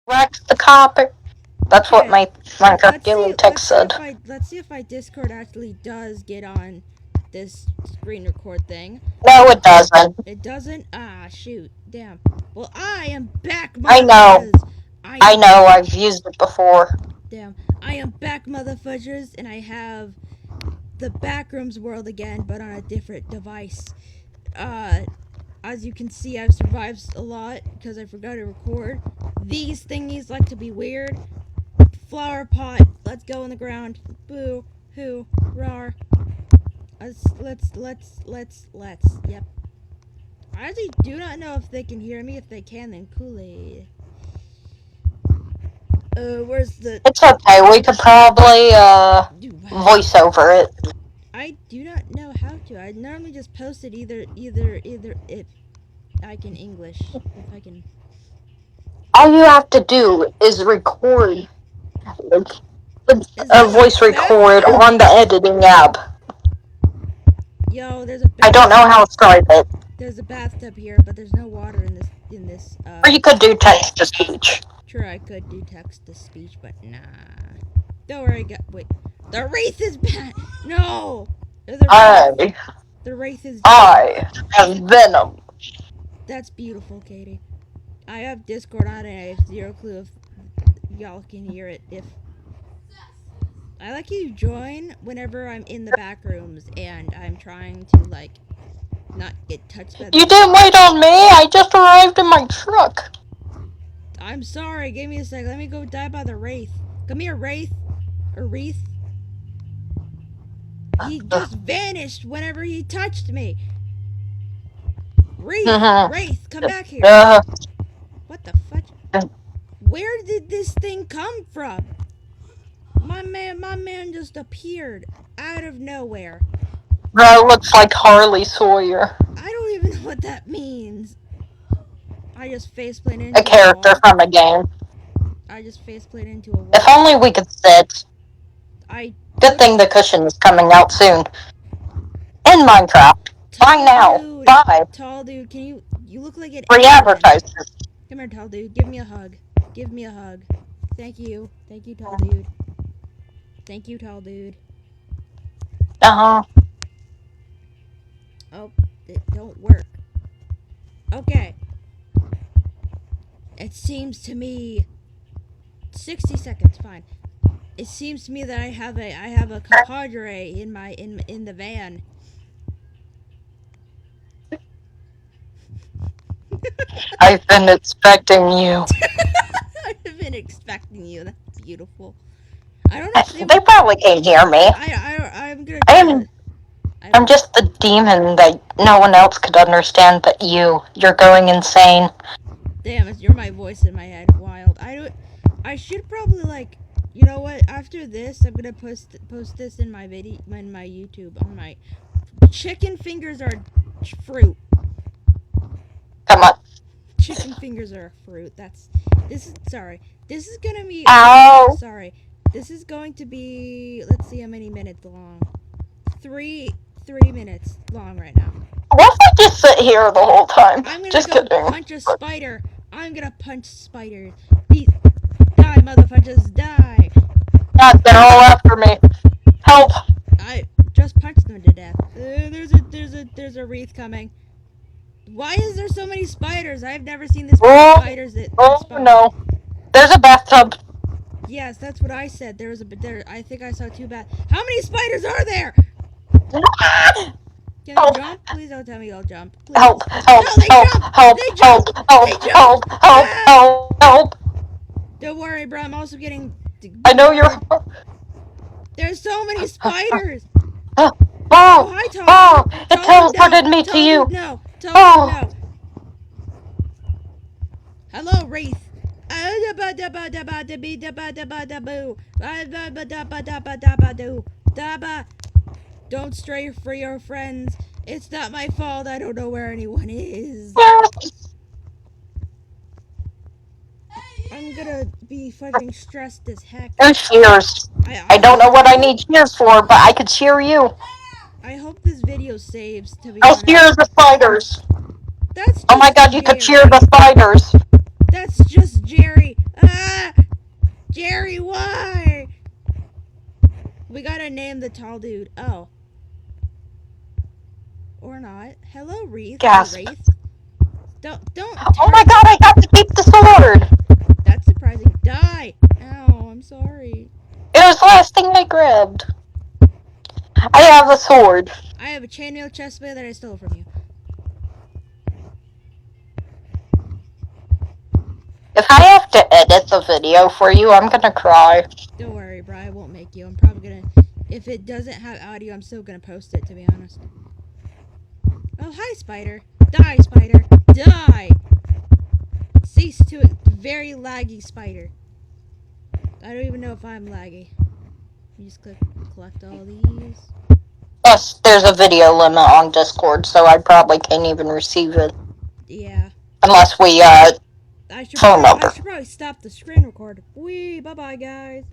Wax the copper. That's what Okay, my Minecraft yellow text said. let's see if my Discord actually does get on this screen record thing. No, it doesn't. It doesn't. Ah, shoot, damn. Well, I am back, I know. motherfuckers. I I am know. I've used it before. damn. I am back, motherfuckers, and I have the Backrooms world again, but on a different device. Uh, as you can see, I've survived a lot because I forgot to record. These thingies like to be weird. Flower pot. Let's go in the ground. Boo. Hoo. Rar. Let's. Yep. I actually do not know if they can hear me. If they can, then Kool-Aid. Where's the... It's okay. We could probably voice over it. I do not know how to. I normally just post it either if I can English. If I can... All you have to do is record Is a that a voice record bathtub? on the editing app. Yo, there's a I don't know how to describe it. there's a bathtub here, but there's no water in this. Or you could do text to speech. Sure, I could do text to speech, but nah. Don't worry, wait. The wraith is back. No, I the wraith is. I have venom. That's beautiful, Katie. I have Discord on and I have zero clue if y'all can hear it. If I like you join whenever I'm in the back rooms and I'm trying to like not get touched by the... You didn't wait on me. I just arrived in my truck. I'm sorry. Give me a sec. Let me go die by the wraith. Come here, wraith. Or wreath. He just vanished whenever he touched me. Wraith, come back here. What the fudge? Where did this thing come from? My man just appeared out of nowhere. That looks like Harley Sawyer. I don't even know what that means. I just faceplanted into A character from a game. I just faceplanted into a wall. If only we could sit. I Good thing the cushion is coming out soon. In Minecraft. Buy now. Dude, Buy. tall dude, can you look like an Free advertisers. Come here, tall dude. Give me a hug. Give me a hug. Thank you. Thank you, tall dude. Thank you, tall dude. Uh-huh. Oh, it don't work. Okay. It seems to me 60 seconds, fine. It seems to me that I have a compadre in my in the van. I've been expecting you. I've been expecting you. That's beautiful. I don't know if They probably can't hear me. I'm gonna I'm just the demon that no one else could understand but you. You're going insane. Damn, you're my voice in my head. Wild. I should probably like, you know what? After this, I'm gonna post this in my video, in my YouTube. On my chicken fingers are fruit. Come on. Chicken fingers are a fruit. This is gonna be. Ow. Sorry. This is going to be. Let's see how many minutes long. Three minutes long right now. What if I just sit here the whole time? I'm gonna Just go kidding. punch a spider. I'm gonna punch spiders. Die, motherfuckers, die! God, they're all after me. Help! I just punched them to death. There's a wreath coming. Why is there so many spiders? I've never seen this many spiders that spawn. No. There's a bathtub. Yes, that's what I said. I think I saw two How many spiders are there? Can I jump? Please don't tell me I'll jump. Please. Help! Help! No, they Help! jump! Help! They Help! jump! Help! They jump! Help! Help! Ah! Help! Don't worry, bro. I'm also getting. I know you're. There's so many spiders. Oh! Hi, Tom. Oh! It teleported me to you. No. Oh! No. Hello, Wraith. Don't stray for your friends. It's not my fault. I don't know where anyone is. I'm gonna be fucking stressed as heck. No cheers. I don't know what I need cheers for, but I could cheer you. I hope this video saves, to be I'll honest. cheer the spiders. That's just Oh my god, you could cheer the spiders. That's just Jerry. Ah! Jerry, why? We gotta name the tall dude. Oh. Or not. Hello, Wreath. Gasp. Wraith. Don't Oh my god, I got to keep the sword! That's surprising. Die! Ow, I'm sorry. It was the last thing I grabbed. I have a sword. I have a chainmail chestplate that I stole from you. If I have to edit the video for you, I'm gonna cry. Don't worry, bro. I won't make you. I'm probably gonna. If it doesn't have audio, I'm still gonna post it, to be honest. Oh, hi, spider. Die, spider. Die! Cease to it. Very laggy spider. I don't even know if I'm laggy. You just collect all these. Plus, there's a video limit on Discord, so I probably can't even receive it. Yeah. Unless we, I should phone number. probably stop the screen record. Bye bye, guys.